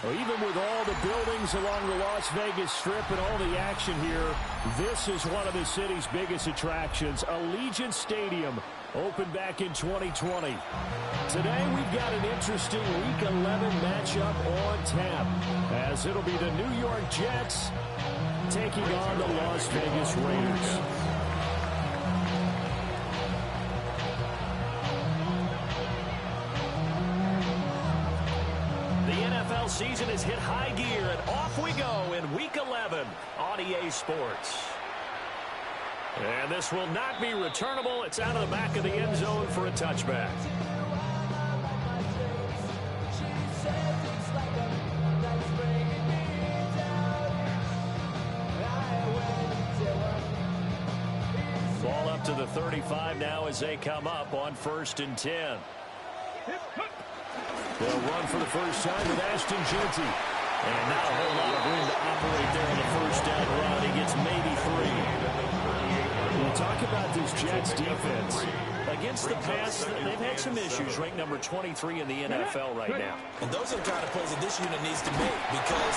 Well, even with all the buildings along the Las Vegas Strip and all the action here, this is one of the city's biggest attractions. Allegiant Stadium opened back in 2020. Today we've got an interesting Week 11 matchup on tap, as it'll be the New York Jets taking on the Las Vegas Raiders. Season has hit high gear, and off we go in Week 11 on EA Sports. And this will not be returnable. It's out of the back of the end zone for a touchback. Ball up to the 35 now as they come up on 1st and 10. They'll run for the first time with Ashton Jeanty. And not a whole lot of room to operate there on the first down run. He gets maybe 3. We'll talk about this Jets defense. Against the pass, they've had some issues. Ranked number 23 in the NFL right now. And those are the kind of plays that this unit needs to make, because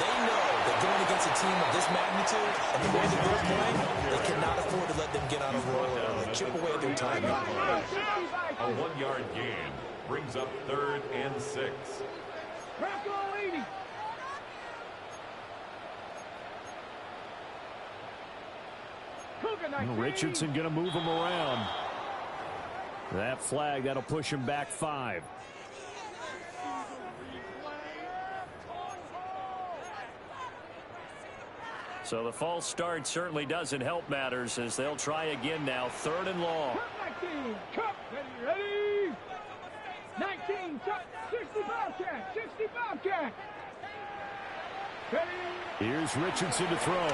they know that going against a team of this magnitude and the way that they're playing, they cannot afford to let them get on a roll early. Chip away at their timing. A 1-yard gain brings up 3rd and 6. Richardson going to move him around. That flag, that'll push him back 5. So the false start certainly doesn't help matters, as they'll try again now. 3rd and long. 19, 65 cat, 65 cat. Here's Richardson to throw.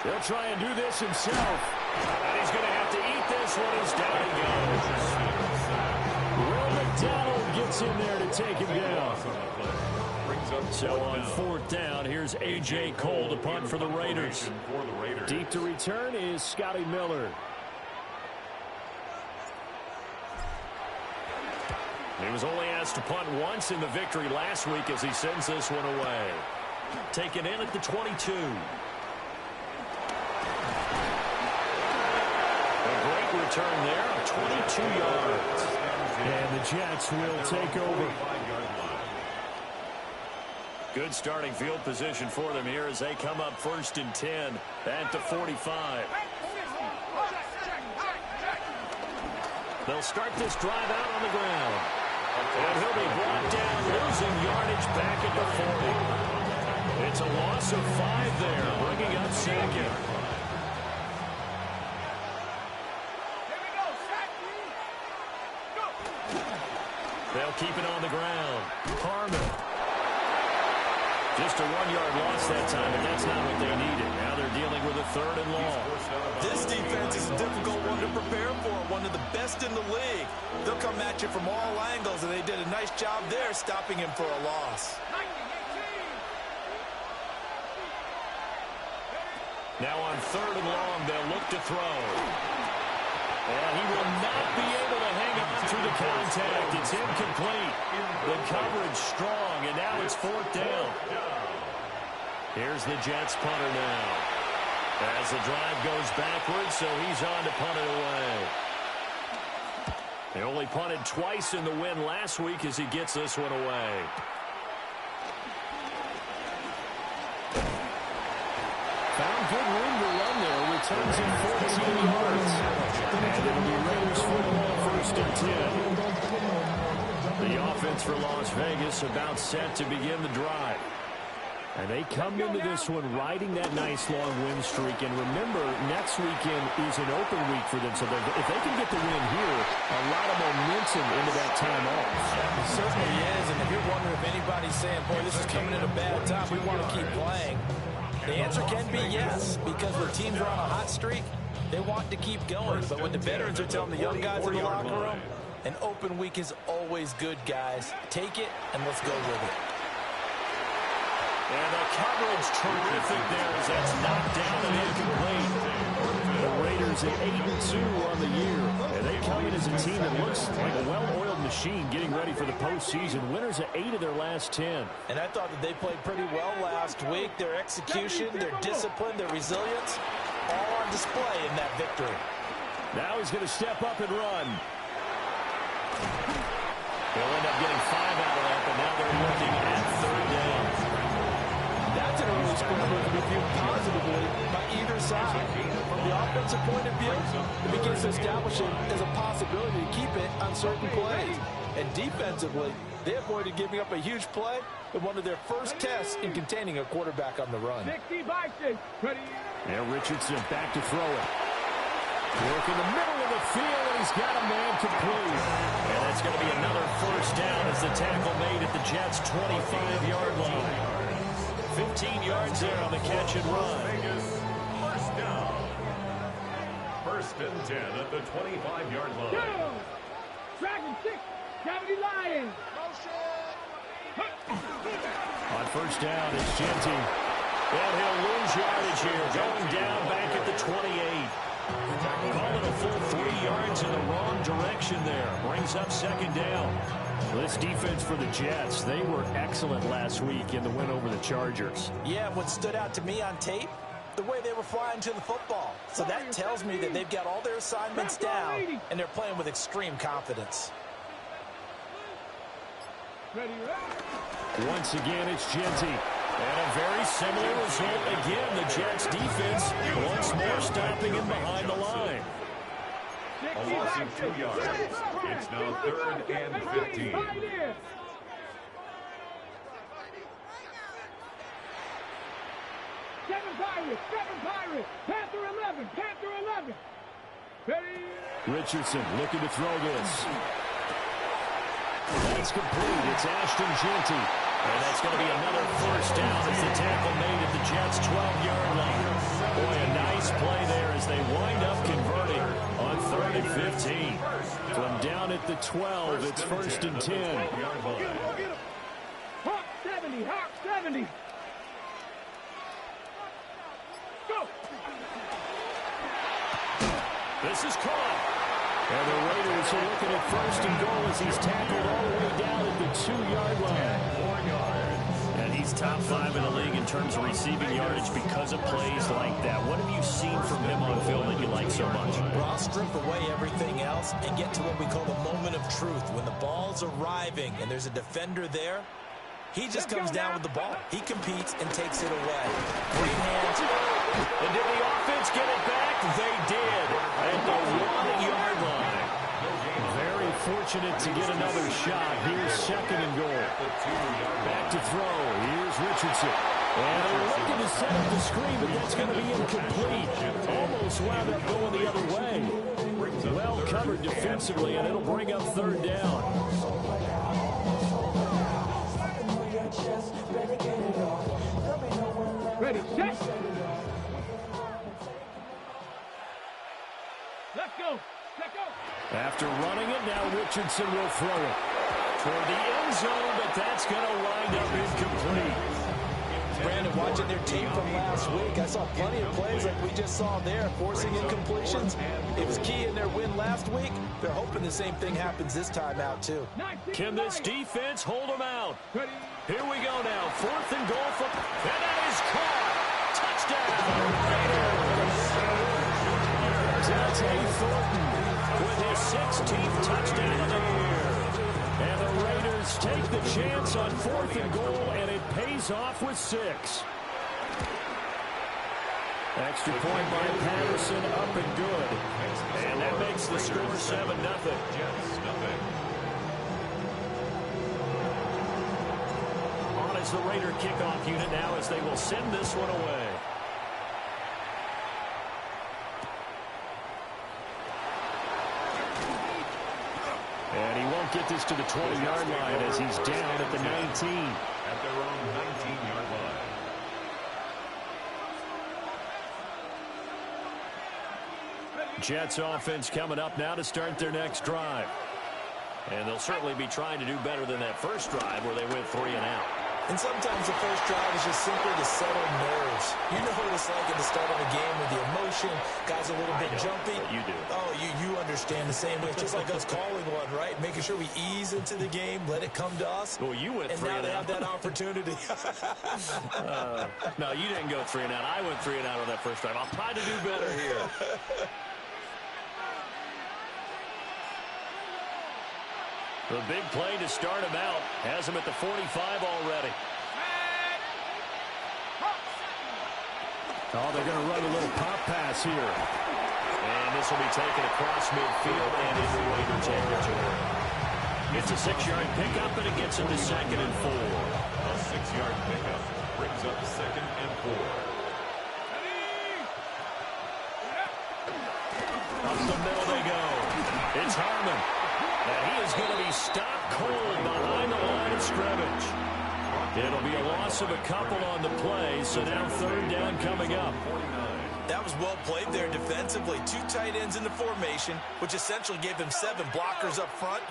He'll try and do this himself. And he's going to have to eat this one as down he goes. Will McDonald gets in there to take him down. So on 4th down, here's A.J. Cole to punt for the Raiders. Deep to return is Scotty Miller. He was only asked to punt once in the victory last week as he sends this one away. Taken in at the 22. A great return there, 22 yards. And the Jets will take over. Good starting field position for them here as they come up 1st and 10 at the 45. They'll start this drive out on the ground. And he'll be brought down, losing yardage back at the 40. It's a loss of 5 there, bringing up 2nd. They'll keep it on the ground. Harmon. Just a 1-yard loss that time, but that's not what they needed. Now they're dealing with a 3rd and long. This defense is a difficult one to prepare for, one of the best in the league. They'll come at you from all angles, and they did a nice job there stopping him for a loss. Now on 3rd and long, they'll look to throw. And he will not be able to hang on through the contact. It's incomplete. The coverage strong, and now it's 4th down. Here's the Jets punter now. As the drive goes backwards, so he's on to punt it away. They only punted twice in the win last week as he gets this one away. Found good room to run there. Returns in 14 yards. And it'll be Raiders football 1st and 10. The offense for Las Vegas about set to begin the drive. And they come into this one riding that nice long win streak. And remember, next weekend is an open week for them. So if they can get the win here, a lot of momentum into that time off. It certainly is. And if you're wondering if anybody's saying, boy, this is coming at a bad time, we want to keep playing, the answer can be yes, because when teams are on a hot streak, they want to keep going. But when the veterans are telling the young guys in the locker room, an open week is always good, guys. Take it, and let's go with it. And the coverage terrific there as that's knocked down and incomplete. The Raiders at 8-2 on the year. And they come in as a team that looks like a well-oiled machine getting ready for the postseason. Winners of 8 of their last 10. And I thought that they played pretty well last week. Their execution, their discipline, their resilience, all on display in that victory. Now he's going to step up and run. They'll end up getting 5 out of that, but now they're looking at 3rd down. That's an early scramble to be viewed positively by either side. From the offensive point of view, it begins to establish it as a possibility to keep it on certain plays. And defensively, they avoided giving up a huge play in one of their first tests in containing a quarterback on the run. 60 by 6. Ready? Now Richardson back to throw it. Work in the middle of the field, and he's got a man complete. And that's going to be another 1st down as the tackle made at the Jets' 25-yard line. 15 yards there on the catch and run. First down. 1st and 10 at the 25-yard line. Go! Dragon 6. 70 Lions. On 1st down, it's Genty. And he'll lose yardage here, going down back at the 28. Call it a full 3 yards in the wrong direction there. Brings up 2nd down. This defense for the Jets, they were excellent last week in the win over the Chargers. Yeah, what stood out to me on tape, the way they were flying to the football. So that tells me that they've got all their assignments down, and they're playing with extreme confidence. Ready, ready. Once again, it's Genty. And a very similar result. Again, the Jets defense once more stopping him behind the line. A loss of 2 yards. It's now 3rd and 15. Seven Pirates. Panther 11. Panther 11. Ready? Richardson looking to throw this. That's complete. It's Ashton Genty. And that's going to be another 1st down as the tackle made at the Jets' 12-yard line. Boy, a nice play there as they wind up converting on 3rd and 15. From down at the 12, it's 1st and 10. Hawk 70. Hawk 70. Go. This is caught. And the Raiders are looking at 1st and goal as he's tackled all the way down at the 2-yard line. 4 yards. And he's top 5 in the league in terms of receiving yardage because of plays like that. What have you seen from him on film that you like so much? Well, I'll strip away everything else and get to what we call the moment of truth. When the ball's arriving and there's a defender there, he just comes down with the ball. He competes and takes it away. Great hands. And did the offense get it back? They did. At the 1-yard line. Very fortunate to get another shot. Here's 2nd and goal. Back to throw. Here's Richardson. And they're looking to set up the screen, but that's going to be incomplete. Almost wound up going the other way. Well covered defensively, and it'll bring up 3rd down. Ready, set. Let's go. Let's go. After running it, now Richardson will throw it toward the end zone, but that's going to wind up incomplete. Brandon, watching their tape from last week, I saw plenty of plays like we just saw there, forcing incompletions. It was key in their win last week. They're hoping the same thing happens this time out, too. Can this defense hold them out? Ready. Here we go now. 4th and goal for... And that is caught. Touchdown, Raiders. Dante Thornton with his 16th touchdown of the year. And the Raiders take the chance on 4th and goal, and it pays off with 6. Extra point by Patterson, up and good. And that makes the score 7-0. On is the Raider kickoff unit now as they will send this one away. And he won't get this to the 20-yard line as he's down at the 19. At their own 19-yard line. Jets offense coming up now to start their next drive. And they'll certainly be trying to do better than that first drive where they went 3 and out. And sometimes the first drive is just simply to settle nerves. You know what it's like at the start of a game with the emotion, guys a little bit jumpy. You do. Oh, you understand the same way. It's just like us calling one, right? Making sure we ease into the game, let it come to us. Well, you went 3 and out. And now they have that opportunity. No, you didn't go 3 and out. I went 3 and out on that first drive. I'll try to do better here. The big play to start him out. Has him at the 45 already. Oh, they're going to run a little pop pass here. And this will be taken across midfield and into Raider territory. It's a 6-yard pickup, and it gets him to 2nd and 4. A 6-yard pickup brings up 2nd and 4. Up the middle they go. It's Harmon. And he is going to be stopped cold behind the line of scrimmage. It'll be a loss of a couple on the play, so now 3rd down coming up. That was well played there defensively. 2 tight ends in the formation, which essentially gave them 7 blockers up front.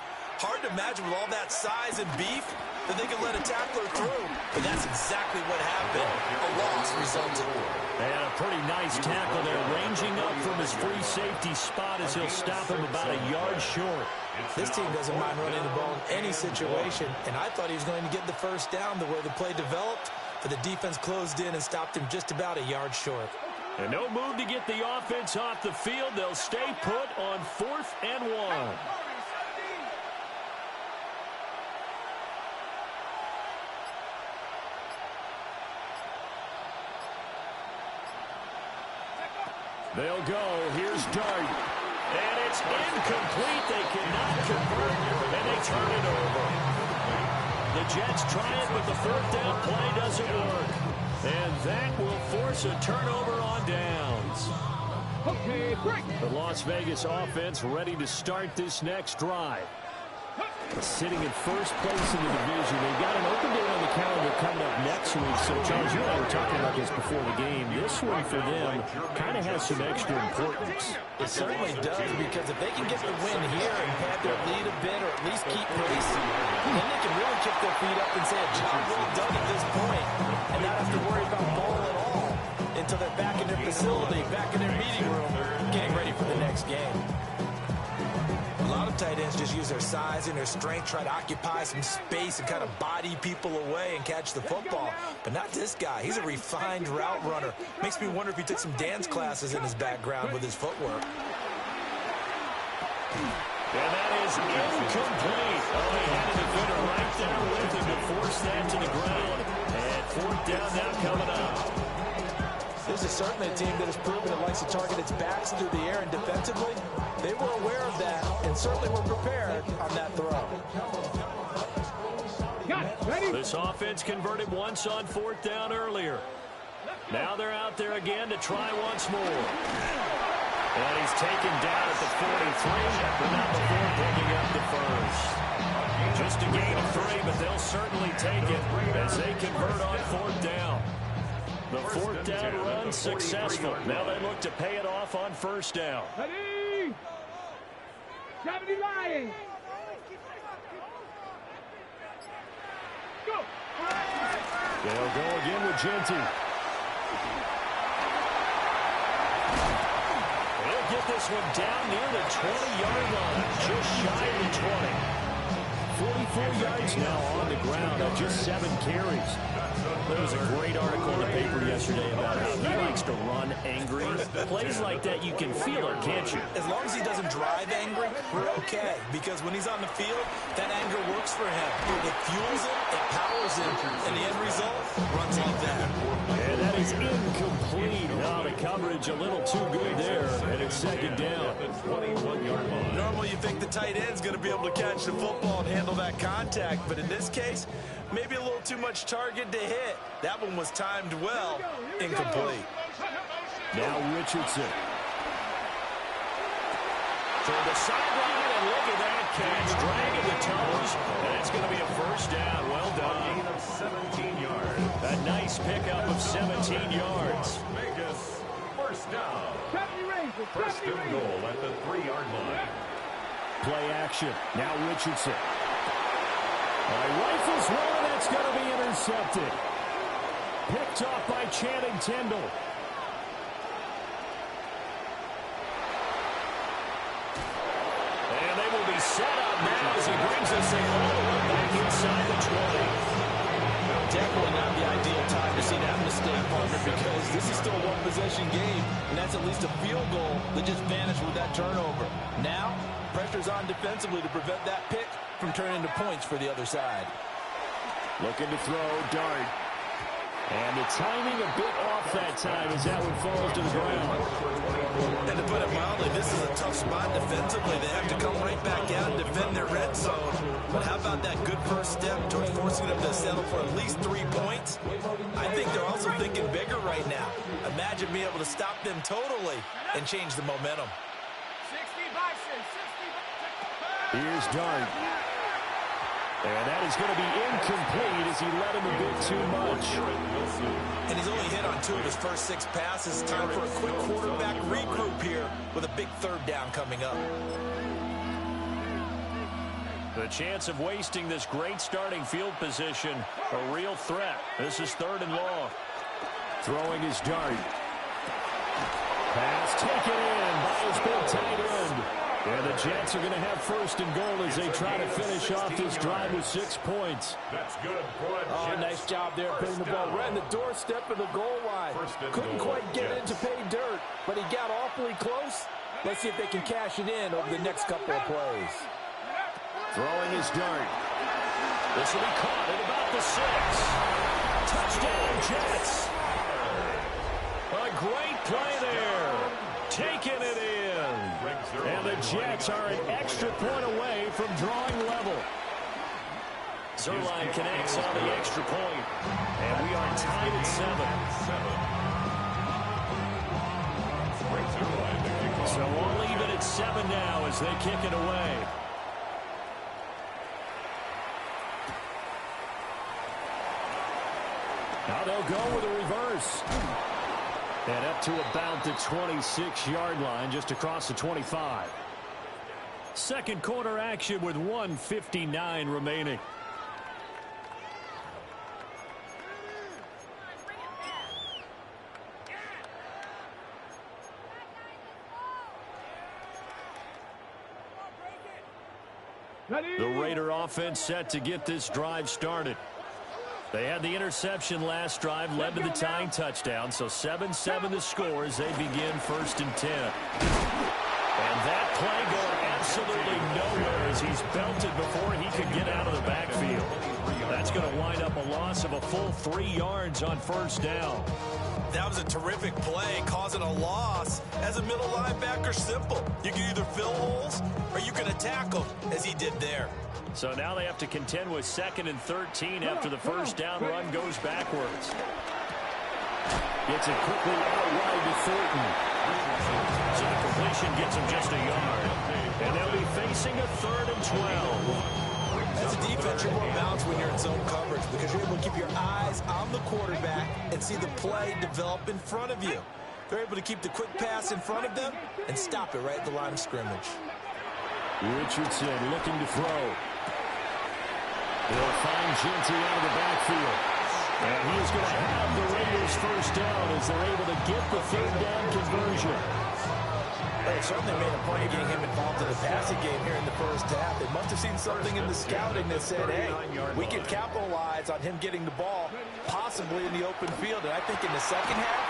Hard to imagine with all that size and beef that they could let a tackler through. But that's exactly what happened. A loss resulted. And a pretty nice tackle there, ranging up from his free safety spot as he'll stop him about a yard short. This team doesn't mind running the ball in any situation, and I thought he was going to get the first down the way the play developed, but the defense closed in and stopped him just about a yard short. And no move to get the offense off the field. They'll stay put on 4th and 1. They'll go. Here's Dart. And it's incomplete. They cannot convert, and they turn it over. The Jets try it, but the 4th down play doesn't work. And that will force a turnover on downs. Okay, break. The Las Vegas offense ready to start this next drive. Sitting in first place in the division. They've got an open day on the calendar coming up next week. So, Charles, you and I were talking about this before the game. This one for them kind of has some extra importance. It certainly does, because if they can get the win here and pad their lead a bit or at least keep pace, then they can really kick their feet up and say a job well done at this point and not have to worry about ball at all until they're back in their facility, back in their meeting room, getting ready for the next game. A lot of tight ends just use their size and their strength, try to occupy some space and kind of body people away and catch the football. But not this guy. He's a refined route runner. Makes me wonder if he took some dance classes in his background with his footwork. And that is incomplete. Oh, he had a defender right there with him to force that to the ground. And 4th down now coming up. This is certainly a team that has proven it likes to target its backs through the air, and defensively, they were aware of that and certainly were prepared on that throw. Got it. Ready? This offense converted once on 4th down earlier. Now they're out there again to try once more. And he's taken down at the 43, but not before picking up the first. Just a gain of 3, but they'll certainly take it as they convert on 4th down. The 4th down run successful. Now they look to pay it off on 1st down. Ready? 70 Lions. Go. They'll go again with Genty. They'll get this one down near the 20-yard line, just shy of the 20. 44 yards now on the ground on just 7 carries. There was a great article in the paper yesterday about how he likes to run angry. Plays like that, you can feel it, can't you? As long as he doesn't drive angry, we're okay. Because when he's on the field, that anger works for him. It fuels him, it powers him, and the end result runs like that. And that is incomplete. Now the coverage a little too good there, and it's 2nd down. Normally you think the tight end's going to be able to catch the football and handle that contact, but in this case, maybe a little too much target to hit. That one was timed well. Incomplete. Now Richardson. To the sideline, and look at that catch. Dragging the toes, and it's going to be a 1st down. Well done. Gain of 17 yards. A nice pickup of 17 yards. Vegas, 1st down. 70 Rangers. 1st and goal at the 3-yard line. Play action. Now Richardson. Rifles one, that's going to be intercepted. intercepted. Picked off by Channing Tindall. And they will be set up now as he brings us in all the way back inside the 20. Definitely not the ideal time to see that mistake, partner, because this is still a one-possession game, and that's at least a field goal that just vanished with that turnover. Now, pressure's on defensively to prevent that pick from turning into points for the other side. Looking to throw, Dart. And the timing a bit off that time as that one falls to the ground. And to put it mildly, this is a tough spot defensively. They have to come right back out and defend their red zone. But how about that good first step towards forcing them to settle for at least 3 points? I think they're also thinking bigger right now. Imagine being able to stop them totally and change the momentum. 60 Bison, 60 Bison. Here's Dart. And that is going to be incomplete as he led him a bit too much. And he's only hit on 2 of his first 6 passes. Time for a quick quarterback regroup here with a big third down coming up. The chance of wasting this great starting field position, a real threat. This is 3rd and long. Throwing his Dart. Pass taken in by his big tight end. And the Jets are going to have 1st and goal as they try to finish off this drive with 6 points. That's good for the Oh, Jets. nice job there putting the ball right in the doorstep of the goal line. Couldn't quite get it into pay dirt, but he got awfully close. Let's see if they can cash it in over the next couple of plays. Throwing his Dart. This will be caught at about the 6. Touchdown, Jets. A great play there. Taking it in. And the Jets are an extra point away from drawing level. Zerline connects on the extra point. And we are tied at 7. So all even at 7 now as they kick it away. Now they'll go with a reverse. And up to about the 26-yard line, just across the 25. Second quarter action with 1:59 remaining. The Raider offense set to get this drive started. They had the interception last drive, led to the tying touchdown, so 7-7 the score as they begin 1st and 10. And that play going absolutely nowhere as he's belted before he could get out of the backfield. That's going to wind up a loss of a full 3 yards on 1st down. That was a terrific play, causing a loss. As a middle linebacker, simple. You can either fill holes or you can attack them, as he did there. So now they have to contend with 2nd and 13 after the 1st down run goes backwards. Gets it quickly out wide to Thornton. So the completion gets him just a yard. And they'll be facing a 3rd and 12. As a defense, you're more balanced when you're in zone coverage because you're able to keep your eyes on the quarterback and see the play develop in front of you. They're able to keep the quick pass in front of them and stop it right at the line of scrimmage. Richardson looking to throw. They'll find Genty out of the backfield. And he is going to have the Raiders 1st down as they're able to get the 3rd down conversion. They certainly made a point of getting him involved in the passing game here in the 1st half. They must have seen something in the scouting that said, hey, we can capitalize on him getting the ball, possibly in the open field. And I think in the 2nd half,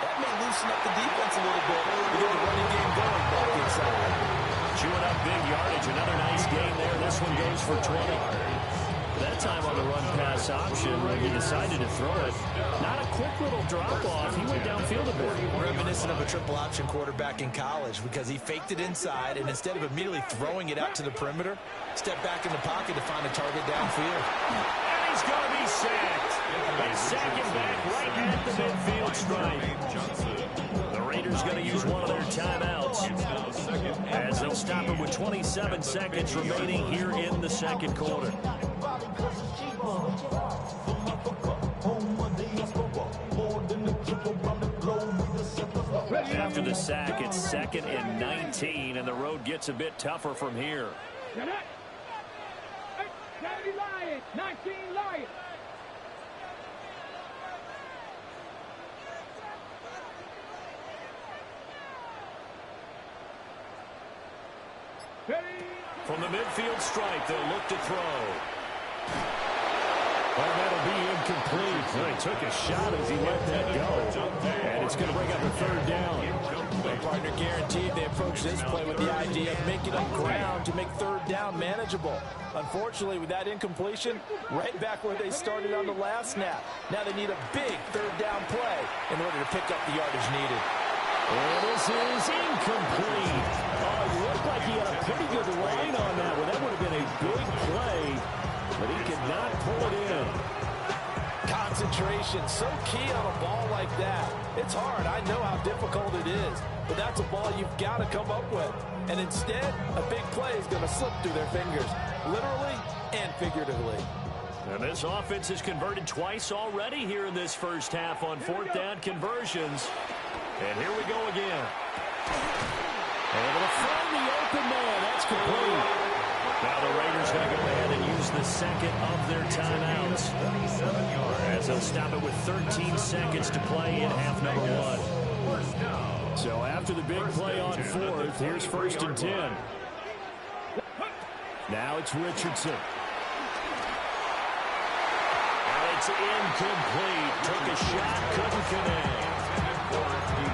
that may loosen up the defense a little bit to get the running game going back inside. Chewing up big yardage. Another nice gain there. This one goes for 20. That time on the run-pass option, he decided to throw it. Not a quick little drop-off. He went downfield a bit. Reminiscent of a triple-option quarterback in college because he faked it inside, and instead of immediately throwing it out to the perimeter, stepped back in the pocket to find a target downfield. And he's going to be sacked. They sack him back right at the midfield stripe. The Raiders going to use one of their timeouts as they'll stop him with 27 seconds remaining here in the 2nd quarter. After the sack, it's 2nd and 19, and the road gets a bit tougher from here. 70 Lions, 19 Lions. From the midfield stripe, they'll look to throw. Well, that'll be incomplete. Well, he took a shot as he let that go. And it's going to bring up a third down. Their partner guaranteed they approach this play with the idea of making up ground to make third down manageable. Unfortunately, with that incompletion, right back where they started on the last snap. Now they need a big third down play in order to pick up the yardage needed. And this is incomplete. Oh, it looked like he had a pretty good line on that one. That would have been a big play, but he could not pull it in. Concentration, so key on a ball like that. It's hard. I know how difficult it is, but that's a ball you've got to come up with. And instead, a big play is going to slip through their fingers, literally and figuratively. And this offense has converted twice already here in this first half on fourth down conversions. And here we go again. Able to find the open man. That's complete. Now the Raiders going to go ahead and use the second of their timeouts. As they'll stop it with 13 seconds to play in half number one. So after the big play on fourth, here's first and 10. Now it's Richardson. And it's incomplete. Took a shot, couldn't connect.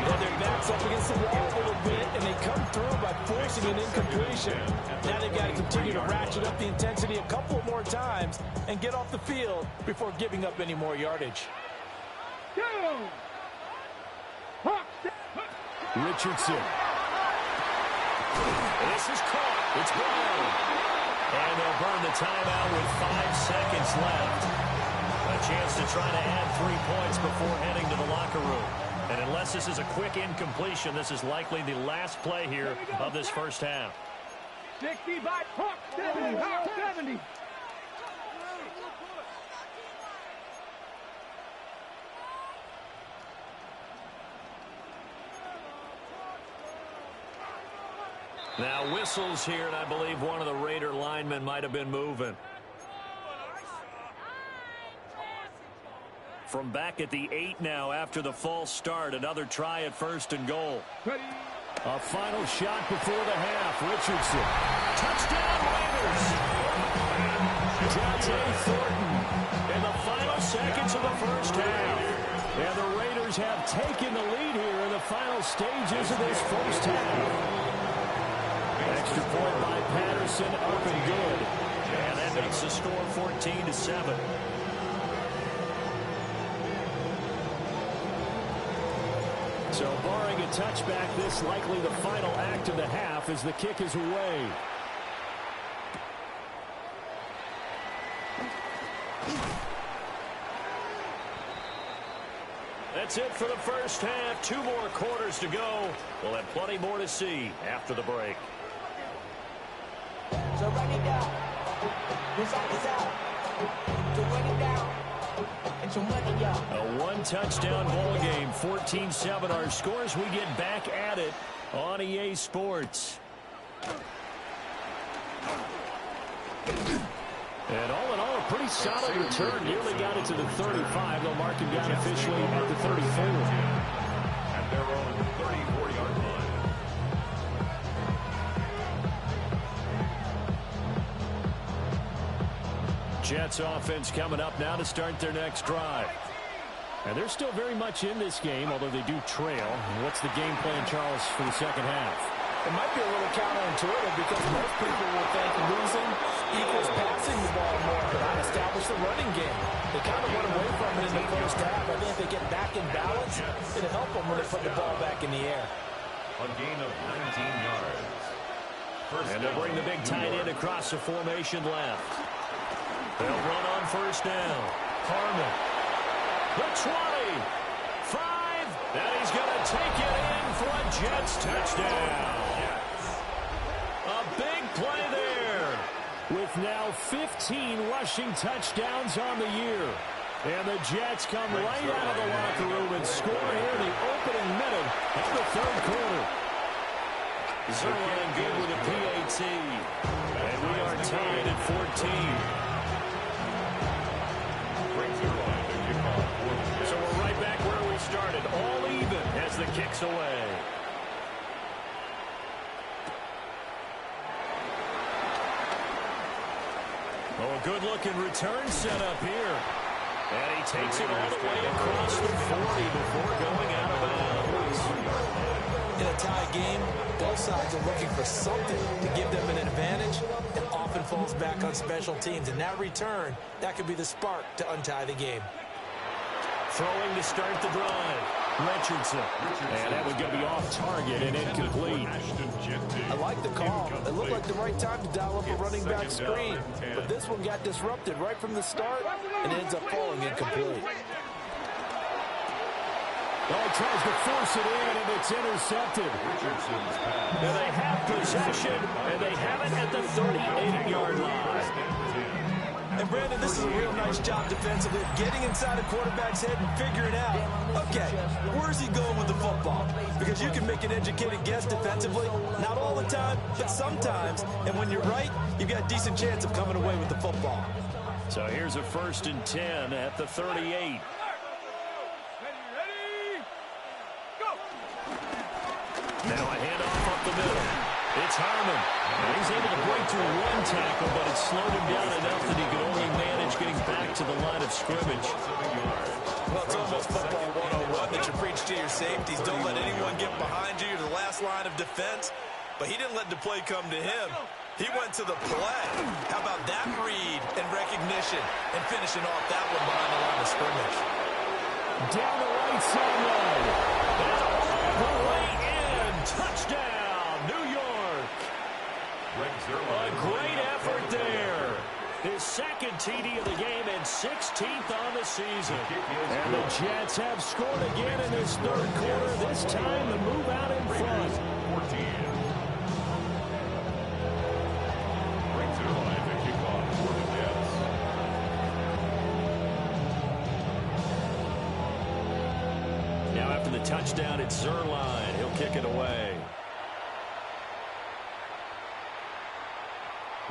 Well, their back's up against the wall a little bit, and they come through by forcing an incompletion. Now they've got to continue to ratchet up the intensity a couple more times and get off the field before giving up any more yardage. Richardson. This is caught. It's gone. And they'll burn the timeout with 5 seconds left. A chance to try to add 3 points before heading to the locker room. And unless this is a quick incompletion, this is likely the last play here of this first half. 60 by 70. 70. Now whistles here, and I believe one of the Raider linemen might have been moving. From back at the 8 now after the false start. Another try at first and goal. A final shot before the half. Richardson. Touchdown Raiders! Dante Thornton. In the final seconds of the first half. And the Raiders have taken the lead here in the final stages of this first half. Extra point by Patterson, up and good. And that makes the score 14-7. So barring a touchback, this likely the final act of the half as the kick is away. That's it for the first half. 2 more quarters to go. We'll have plenty more to see after the break. So run it down. Inside is out. To run it down. And some money out. A 1-touchdown ball game. 14-7 our scores. We get back at it on EA Sports. And all in all, a pretty solid return. Nearly got it to the 35. They'll mark him down officially at the 34. At their own 34-yard line. Jets offense coming up now to start their next drive. And they're still very much in this game, although they do trail. What's the game plan, Charles, for the second half? It might be a little counterintuitive because most people will think losing equals passing the ball more, but not establish the running game. They kind of went away from it in the first half. I think if they get back in balance, it'll help them when they put the ball back in the air. A gain of 19 yards. And they'll bring the big tight end across the formation left. They'll run on first down. Harmon. The 20. 5. And he's going to take it in for a Jets touchdown. A big play there. With now 15 rushing touchdowns on the year. And the Jets come right out of the locker room and score here in the opening minute of the third quarter. Zerline good with a PAT. And we are tied at 14. So we're right back where we started. All even as the kick's away. Oh, a good-looking return set up here. And he takes it all the way across the 40 before going out of bounds. In a tie game, both sides are looking for something to give them an advantage. It often falls back on special teams. And that return, that could be the spark to untie the game. Throwing to start the drive. Richardson. And that would be off target and incomplete. I like the call. It looked like the right time to dial up a running back screen. But this one got disrupted right from the start and ends up falling incomplete. Oh, tries to force it in, and it's intercepted. Now they have possession, and they have it at the 38-yard line. And, Brandon, this is a real nice job defensively, getting inside a quarterback's head and figuring out, okay, where's he going with the football? Because you can make an educated guess defensively, not all the time, but sometimes. And when you're right, you've got a decent chance of coming away with the football. So here's a 1st and 10 at the 38. Now a handoff up the middle. It's Harmon. And he's able to break through one tackle, but it slowed him down enough that he could only manage getting back to the line of scrimmage. Well, it's almost football 101 that you preach to your safeties. Don't let anyone get behind you. You're the last line of defense. But he didn't let the play come to him. He went to the play. How about that read and recognition and finishing off that one behind the line of scrimmage? Down the right sideline. And all the way in. Touchdown, New York. A great effort there. His second TD of the game and 16th on the season. And the Jets have scored again in this third quarter. This time the move out in front. 14. Brings it alive to kick off for the Jets. Now after the touchdown, it's Zerline. He'll kick it away.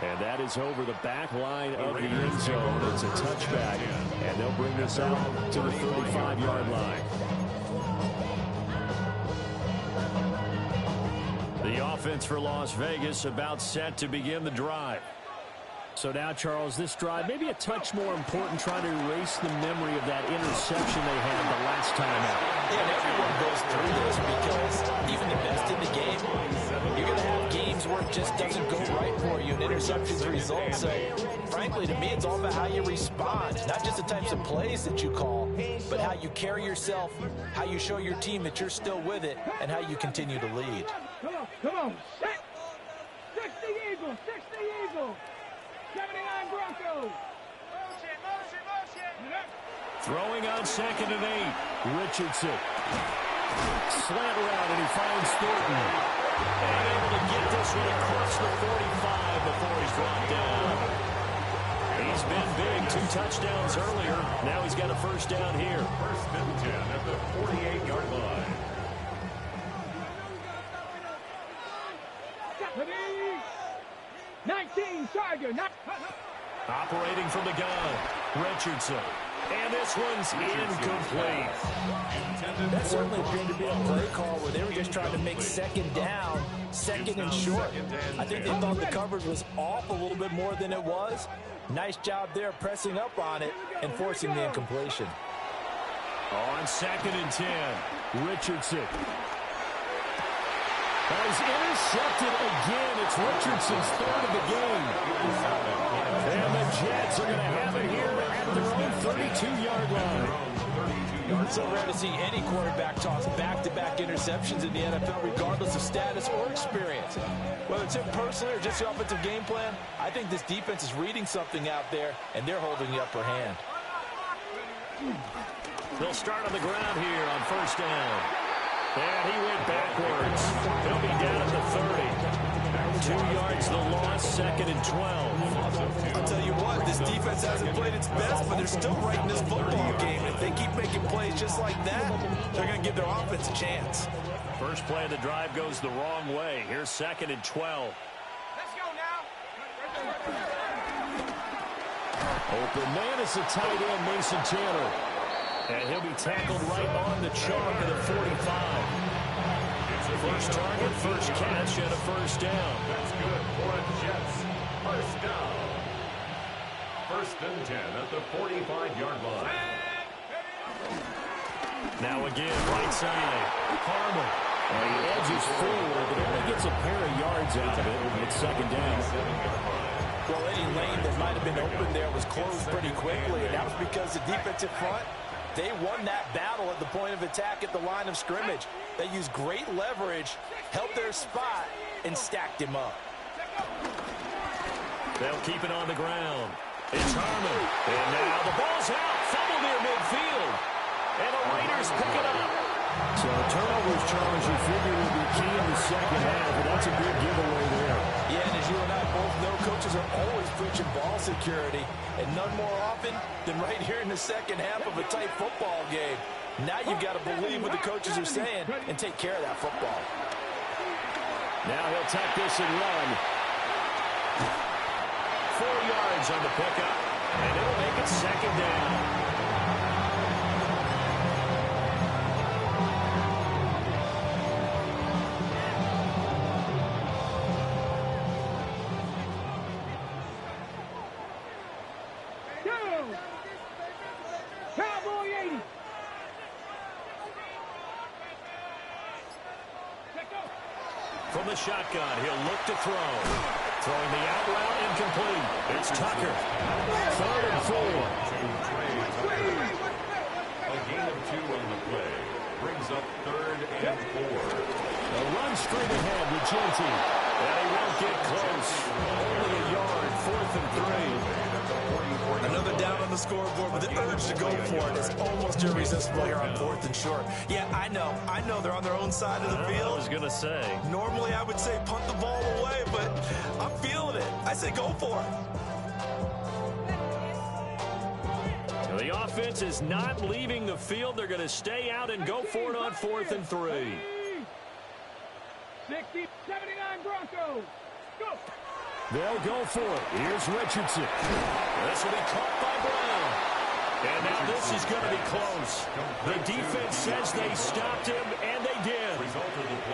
And that is over the back line of the end zone. It's a touchback, and they'll bring this out to the 35-yard line. The offense for Las Vegas about set to begin the drive. So now, Charles, this drive maybe a touch more important, trying to erase the memory of that interception they had the last time out. Yeah, and everyone goes through this because even the best in the game, you're going to have games where it just doesn't go right for you and interceptions result. So, frankly, to me, it's all about how you respond, not just the types of plays that you call, but how you carry yourself, how you show your team that you're still with it, and how you continue to lead. Come on. 60 Eagles. 60 Eagles. 79 Broncos. Motion. Throwing on 2nd and 8. Richardson. Slant route, and he finds Thornton. And able to get this one across the 45 before he's brought down. He's been big. 2 touchdowns earlier. Now he's got a first down here. 1st and 10 at the 48-yard line. 19 Charger. Operating from the gun. Richardson. And this one's incomplete. That certainly appeared to be a play call where they were just trying to make 2nd down, 2nd and short. I think they thought the coverage was off a little bit more than it was. Nice job there pressing up on it and forcing the incompletion. On 2nd and 10, Richardson. He's intercepted again. It's Richardson's 3rd of the game. And the Jets are going to have it here at their own 32-yard line. It's so rare to see any quarterback toss back-to-back interceptions in the NFL, regardless of status or experience. Whether it's him personally or just the offensive game plan, I think this defense is reading something out there, and they're holding the upper hand. They'll start on the ground here on 1st down. And he went backwards. He'll be down at the 30. 2 yards the loss, 2nd and 12. I'll tell you what, this defense hasn't played its best, but they're still right in this football game. If they keep making plays just like that, they're going to give their offense a chance. First play of the drive goes the wrong way. Here's 2nd and 12. Let's go now. Open man is the tight end, Mason Taylor. And he'll be tackled right on the chalk of the 45. First target, first catch, and a first down. That's good for the Jets. First down. First and 10 at the 45-yard line. Now again, right side. Harmon. And he edges forward, but only gets a pair of yards out of it. It's second down. Well, any lane that might have been open there was closed pretty quickly, and that was because the defensive front, they won that battle at the point of attack at the line of scrimmage. They used great leverage, held their spot, and stacked him up. They'll keep it on the ground. It's Harmon. And now the ball's out. Fumble near midfield. And the Raiders pick it up. So turnovers, Charles, you figure will be key in the second half, but that's a big giveaway there. Yeah, and as you and I both know, coaches are always preaching ball security, and none more often than right here in the second half of a tight football game. Now you've got to believe what the coaches are saying and take care of that football. Now he'll take this and run. 4 yards on the pickup, and it'll make it second down. From the shotgun, he'll look to throw. Throwing the out route incomplete. It's Tucker. 3rd and 4. A gain of 2 on the play. Brings up 3rd and 4. A run straight ahead with Genty. And he won't get close. Only a yard. 4th and 3. Another down on the scoreboard with the urge to go for it. It's almost irresistible here on 4th and short. Yeah, I know they're on their own side of the field. I was going to say. Normally I would say punt the ball away, but I'm feeling it. I say go for it. The offense is not leaving the field. They're going to stay out and go for it on 4th and 3. 60, 79 Broncos. Go. They'll go for it. Here's Richardson. This will be caught by Brown. And now this is going to be close. The defense says they stopped him, and they did.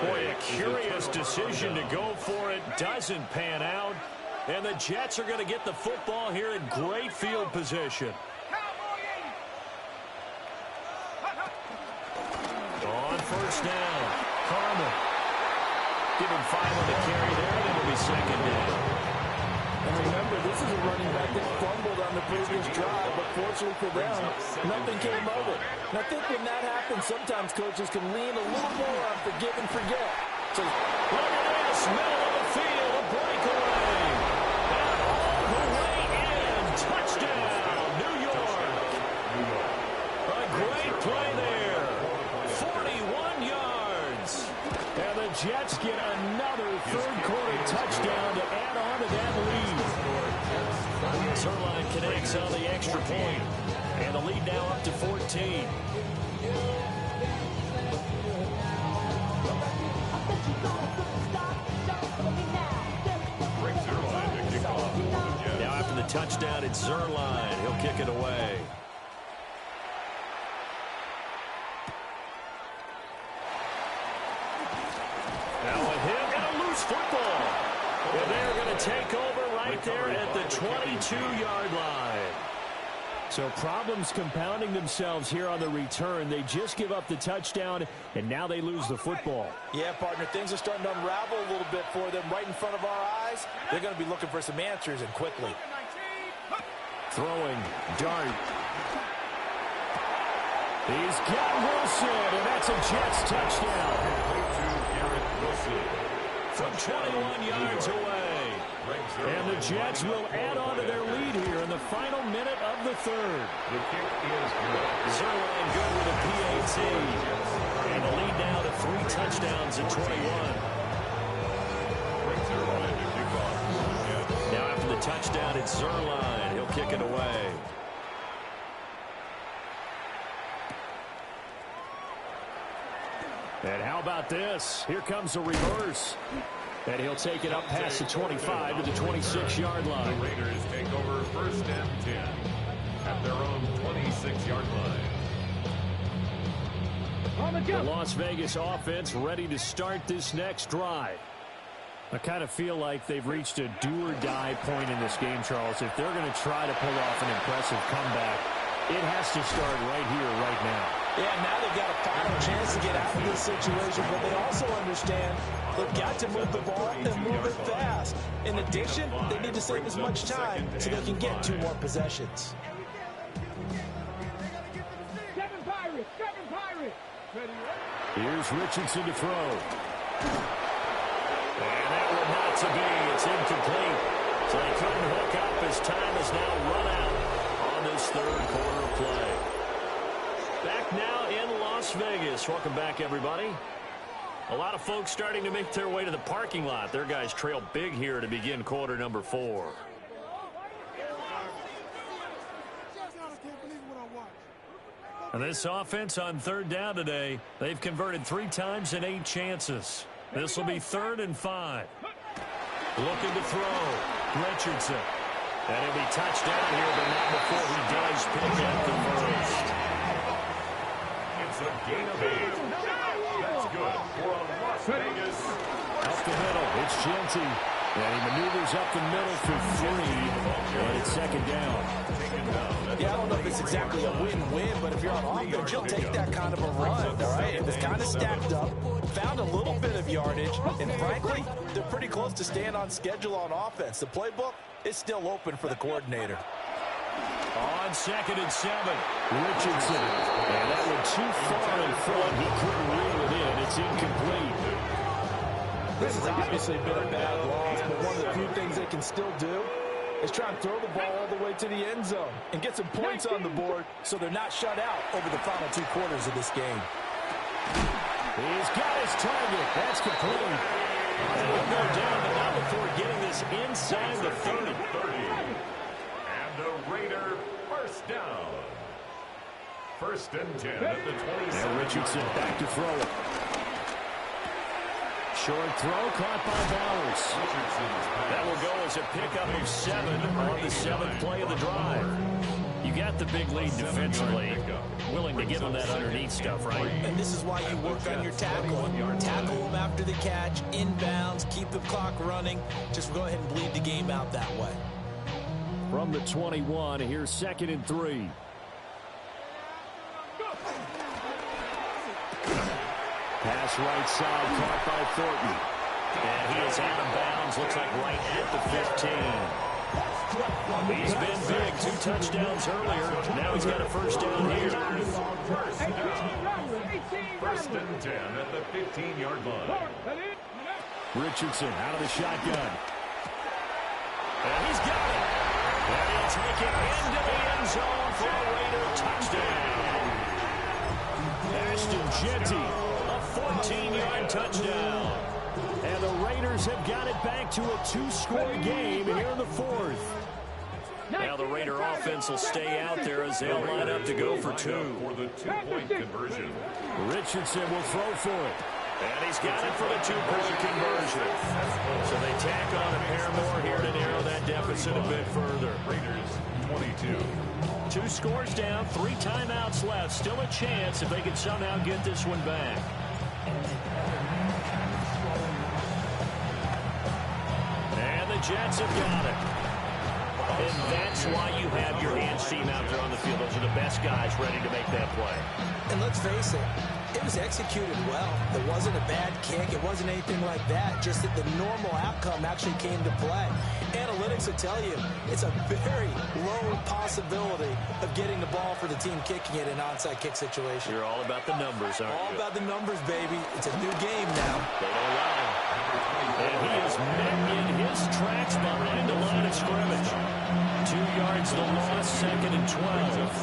Boy, a curious decision to go for it. Doesn't pan out. And the Jets are going to get the football here in great field position. On first down, Carmen. Give him 5 on the carry there, and it'll be second down. And remember, this is a running back that fumbled on the previous drive, but fortunately for them, nothing came of it. And I think when that happens, sometimes coaches can lean a little more on forgive and forget. So look at this, middle of the field, a breakaway. And all the way in, touchdown, New York. A great play there, 41 yards. And the Jets get another third-quarter touchdown to add on to that lead. Zerline connects on the extra point, and the lead now up to 14. Now after the touchdown, it's Zerline. He'll kick it away. Now a hit and a loose football. And they're going to take over right there at the 22-yard line. So problems compounding themselves here on the return. They just give up the touchdown, and now they lose the football. yeah, partner, things are starting to unravel a little bit for them right in front of our eyes. They're going to be looking for some answers, and quickly. Throwing, Dart. He's got Wilson, and that's a Jets touchdown. From 21 yards away. And the Jets will add on to their lead here in the final minute of the third. The kick is good. Zerline good with a PAT. And the lead now to 3 touchdowns at 21. Now after the touchdown, it's Zerline. He'll kick it away. And how about this? Here comes a reverse. And he'll take it up past the 25 to the 26-yard line. The Raiders take over first and 10 at their own 26-yard line. The Las Vegas offense ready to start this next drive. I kind of feel like they've reached a do-or-die point in this game, Charles. If they're going to try to pull off an impressive comeback, it has to start right here, right now. Yeah, now they've got a final chance to get out of this situation, but they also understand they've got to move the ball and move it fast. In addition, they need to save as much time so they can get 2 more possessions. Seven Pirates. Here's Richardson to throw. And that one not to be. It's incomplete. So they couldn't hook up as time has now run out on this third quarter of play. Back now in Las Vegas. Welcome back, everybody. A lot of folks starting to make their way to the parking lot. Their guys trail big here to begin quarter number 4. And this offense on third down today, they've converted 3 times in 8 chances. This will be 3rd and 5. Looking to throw. Richardson. And he'll be touchdown here, but not before he does pick up the first. It's a gain of 8. That's good for a Las Vegas. Up the middle, it's Genty. And he maneuvers up the middle for 3. And it's 2nd down. Yeah, I don't know if it's exactly a win-win, but if you're on offense, you'll take that kind of a run, all right? It was kind of stacked up, found a little bit of yardage, and frankly, they're pretty close to staying on schedule on offense. The playbook is still open for the coordinator. On 2nd and 7. Richardson. And that one too far in front. He couldn't reel it in. It's incomplete. This has obviously been a bad loss, but one of the few things they can still do is try and throw the ball all the way to the end zone and get some points on the board so they're not shut out over the final 2 quarters of this game. He's got his target. That's complete. And he'll go down, but not before getting this inside the 30. And a Raider first down. 1st and 10 at the 27. Now Richardson back to throw it. Short throw caught by Bowers. That will go as a pickup of 7 on the 7th play of the drive. You got the big lead defensively. Willing to give them that underneath stuff, right? And this is why you work on your tackling. Tackle them after the catch, inbounds, keep the clock running. Just go ahead and bleed the game out that way. From the 21, here's 2nd and 3. Pass right side, caught by Thornton. And he is out of bounds, looks like right at the 15. He's been big, 2 touchdowns earlier. Now he's got a first down here. 1st and 10 at the 15-yard line. Richardson out of the shotgun. And he's got it. And he'll take it into the end zone for a Raider touchdown. Ashton Genty. 14-yard touchdown. And the Raiders have got it back to a 2-score game here in the 4th. Now the Raider offense will stay out there as they'll line up to go for 2. For the 2-point conversion. Richardson will throw for it. And he's got it for the 2-point conversion. So they tack on a pair more here to narrow that deficit a bit further. Raiders 22. 2 scores down, 3 timeouts left. Still a chance if they can somehow get this one back. And the Jets have got it. And that's why you have your hands team out there on the field. Those are the best guys ready to make that play. And let's face it, it was executed well. It wasn't a bad kick. It wasn't anything like that. Just that the normal outcome actually came to play. Analytics will tell you it's a very low possibility of getting the ball for the team kicking it in an onside kick situation. You're all about the numbers, aren't you? All about the numbers, baby. It's a new game now. They don't lie. And he is met in his tracks behind the line of scrimmage. 2 yards the loss, 2nd and 12.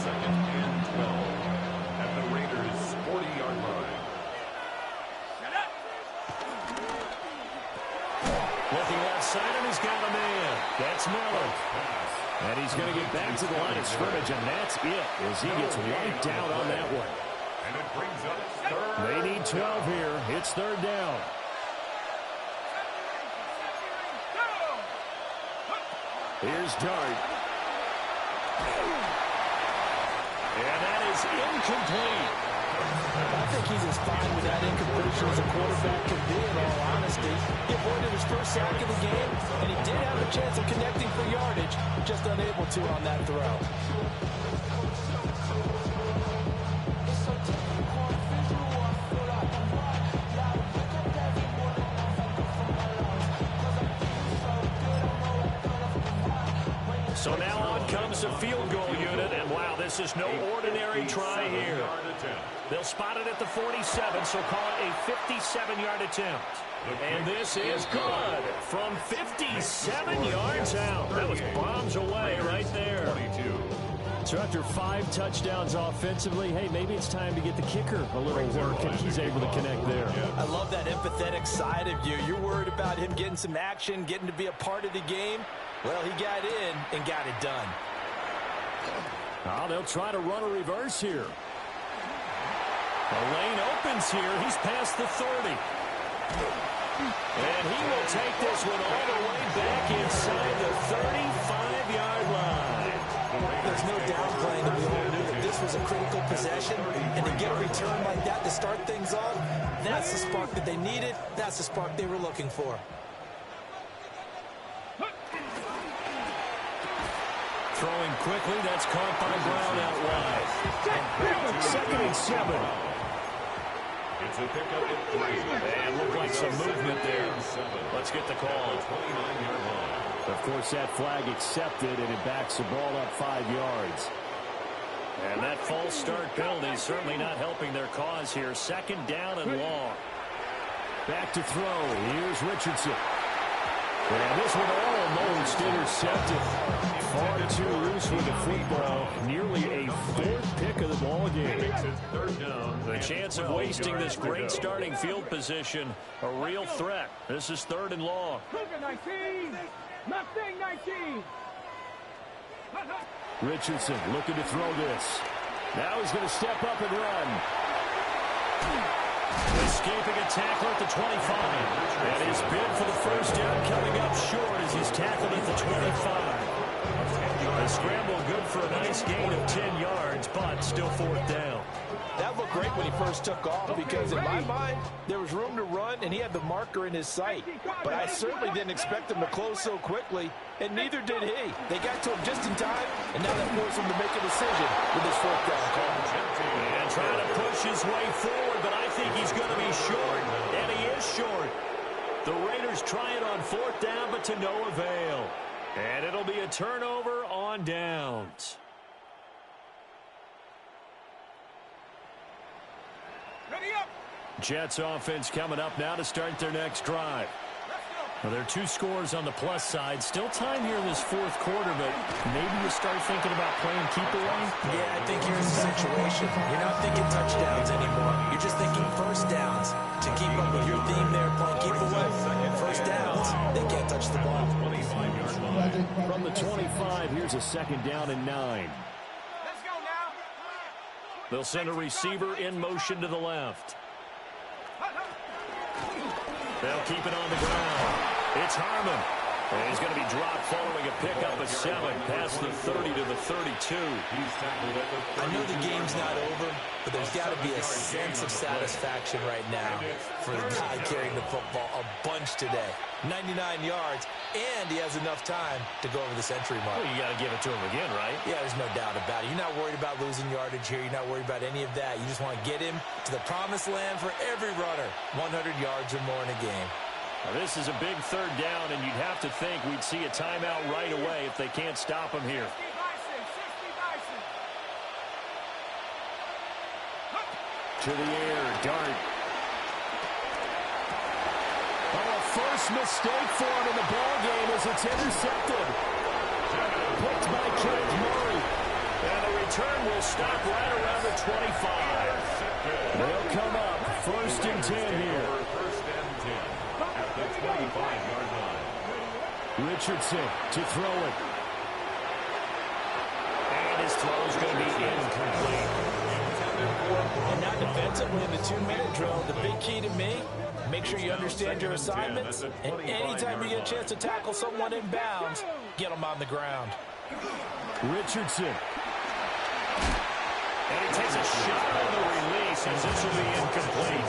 2nd and 12 at the Raiders' 40-yard line. Looking left side, and he's got a man. That's Miller. And he's going to get back to the line of scrimmage, and that's it as he gets wiped out on that one. And it brings up 3rd. They need 12 here. It's 3rd down. Here's Dart. And that is incomplete. I think he's as fine with that incompletion as a quarterback can be, in all honesty. He avoided his first sack of the game, and he did have a chance of connecting for yardage, just unable to on that throw. So now on comes the field goal unit, and wow, this is no ordinary try here. They'll spot it at the 47, so call it a 57-yard attempt. And this is good from 57 yards out. That was bombs away right there. So after 5 touchdowns offensively, hey, maybe it's time to get the kicker a little work, and he's able to connect there. I love that empathetic side of you. You're worried about him getting some action, getting to be a part of the game. Well, he got in and got it done. Now they'll try to run a reverse here. The lane opens here. He's past the 30. And he will take this one all the way back inside the 35-yard line. There's no downplaying that we all knew that this was a critical possession, and to get a return like that to start things off, that's the spark that they needed. That's the spark they were looking for. Throwing quickly, that's caught by Brown out wide. 2nd and 7. It's a pickup at 3. And looked like some movement there. Let's get the call. 29-yard line. Of course, that flag accepted, and it backs the ball up 5 yards. And that false start penalty certainly not helping their cause here. 2nd down and long. Back to throw. Here's Richardson. And this one almost intercepted. Far too loose with the football. Nearly a 4th pick of the ball game. The chance of wasting this great starting field position, a real threat. This is 3rd and long. 19. Mustang 19. Richardson looking to throw this. Now he's going to step up and run. Escaping a tackle at the 25. And his bid for the first down coming up short as he's tackled at the 25. The scramble good for a nice gain of 10 yards, but still 4th down. That looked great when he first took off because, in my mind, there was room to run, and he had the marker in his sight. But I certainly didn't expect him to close so quickly, and neither did he. They got to him just in time, and now that forced him to make a decision with his 4th down call. And trying to push his way forward, but I think he's going to be short, and he is short. The Raiders try it on 4th down, but to no avail. And it'll be a turnover on downs. Ready up. Jets offense coming up now to start their next drive. Well, there are 2 scores on the plus side. Still time here in this 4th quarter, but maybe you start thinking about playing keep away. Yeah, I think here's the situation. You're not thinking touchdowns anymore. You're just thinking first downs. To keep up with your theme there, playing keep away. First downs, they can't touch the ball. From the 25, here's a 2nd down and 9. Let's go now. They'll send a receiver in motion to the left. They'll keep it on the ground. It's Harmon. And he's going to be dropped following a pickup of 7 past the 30 to the 32. I know the game's not over, but there's got to be a sense of satisfaction right now for the guy carrying the football a bunch today. 99 yards, and he has enough time to go over the century mark. Well, you got to give it to him again, right? Yeah, there's no doubt about it. You're not worried about losing yardage here. You're not worried about any of that. You just want to get him to the promised land for every runner. 100 yards or more in a game. Now, this is a big 3rd down, and you'd have to think we'd see a timeout right away if they can't stop him here. 60 Bison. To the air, Dart. Oh, a first mistake for him in the ball game as it's intercepted. Picked by Kenneth Murray. And the return will stop right around the 25. They'll come up 1st and 10 here. At the 25-yard line. Richardson to throw it. And his throw is going to be incomplete. And now defensively in the 2-minute drill, the big key to me, make sure you understand your assignments, and anytime you get a chance to tackle someone in bounds, get them on the ground. Richardson. And he takes a shot on the release, as this will be incomplete.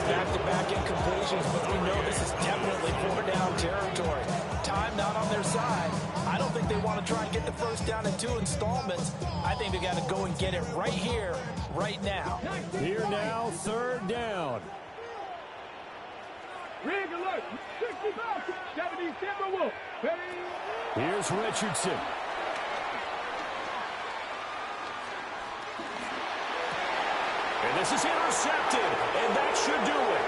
Back-to-back incompletions, but we know this is definitely 4-down territory. Time not on their side. I don't think they want to try and get the first down in 2 installments. I think they got to go and get it right here, right now. Here now, 3rd down. Rig alert. 65. 70 Timberwolves. Here's Richardson. And this is intercepted, and that should do it.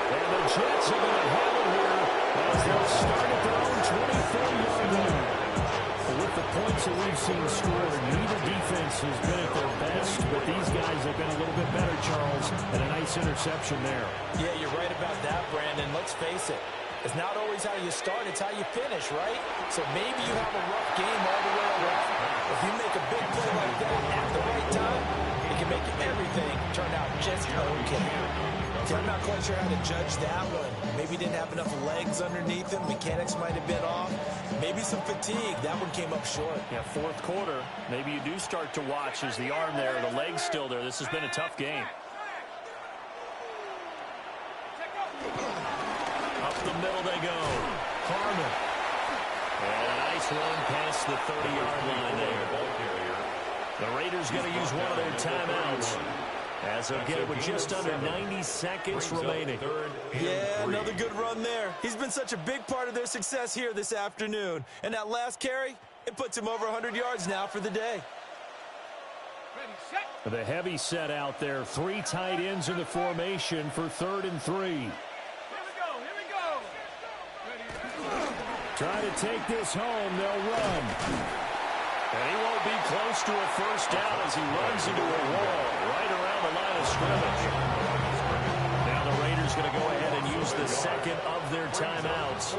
And the Jets are going to have it here as they'll start at their own 24-yard line. With the points that we've seen scored, neither defense has been at their best, but these guys have been a little bit better, Charles, and a nice interception there. Yeah, you're right about that, Brandon. Let's face it. It's not always how you start, it's how you finish, right? So maybe you have a rough game all the way around. If you make a big play like that at the right time, it can make everything turn out just okay. See, I'm not quite sure how to judge that one. Maybe didn't have enough legs underneath him. Mechanics might have been off. Maybe some fatigue. That one came up short. Yeah, 4th quarter, maybe you do start to watch as the arm there, the leg's still there. This has been a tough game. Up the middle they go. Harmon. And a nice run past the 30-yard line there. The Raiders going to use one of their timeouts, as they'll get it with just under 90 seconds remaining. Yeah, another good run there. He's been such a big part of their success here this afternoon. And that last carry, it puts him over 100 yards now for the day. The heavy set out there. 3 tight ends in the formation for 3rd and 3. Here we go. Try to take this home. They'll run. And he won't be close to a first down as he runs into a wall right around the line of scrimmage. Now the Raiders going to go ahead and use the second of their timeouts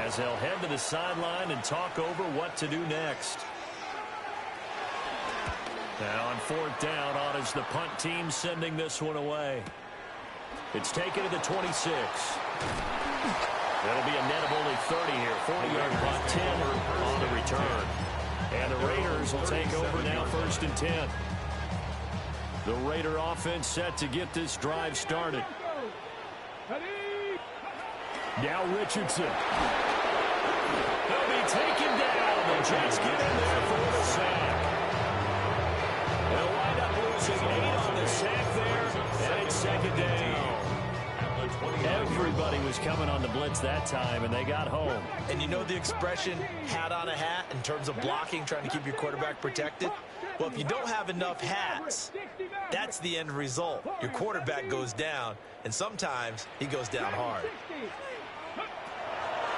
as they'll head to the sideline and talk over what to do next. Now on 4th down, on is the punt team sending this one away. It's taken to the 26. That'll be a net of only 30 here. 40-yard punt, 10 on the return. And the Raiders will take over now, 1st and 10. The Raider offense set to get this drive started. Now Richardson. He'll be taken down. The Jets get in there for the sack. They'll wind up losing 8 on the sack there, and it's 2nd down. Everybody was coming on the blitz that time, and they got home. And you know the expression, hat on a hat, in terms of blocking, trying to keep your quarterback protected? Well, if you don't have enough hats, that's the end result. Your quarterback goes down, and sometimes he goes down hard.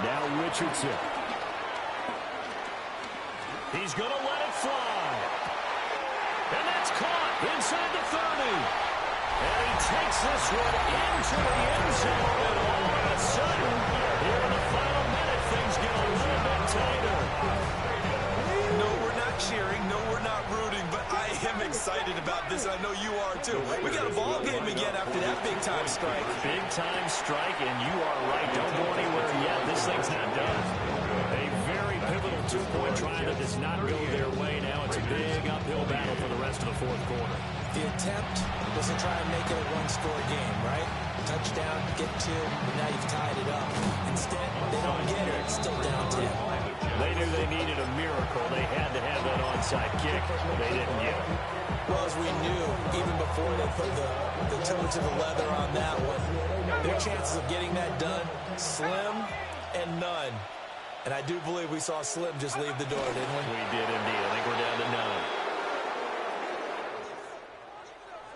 Now Richardson. He's going to let it fly. And that's caught inside the 30. And he takes this one into the end zone. And all of a sudden, here in the final minute, things get a little bit tighter. No, we're not cheering. No, we're not rooting. But I am excited about this. I know you are, too. We got a ball game again after that big-time strike. Big-time strike, and you are right. Don't go anywhere yet. This thing's not done. A very pivotal 2-point try that does not go their way. Now it's a big uphill battle for the rest of the 4th quarter. The attempt was to try and make it a one-score game, right? Touchdown, get 2, and now you've tied it up. Instead, they don't get it. It's still down 10. They knew they needed a miracle. They had to have that onside kick. They didn't get it. Well, as we knew, even before they put the toe to the leather on that one, their chances of getting that done, slim and none. And I do believe we saw Slim just leave the door, didn't we? We did indeed. I think we're down to none.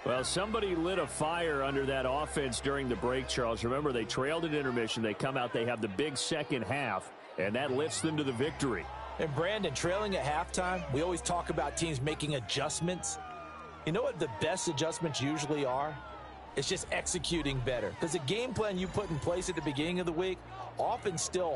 Well, somebody lit a fire under that offense during the break, Charles. Remember, they trailed at intermission. They come out, they have the big second half, and that lifts them to the victory. And Brandon, trailing at halftime, we always talk about teams making adjustments. You know what the best adjustments usually are? It's just executing better. Because the game plan you put in place at the beginning of the week often still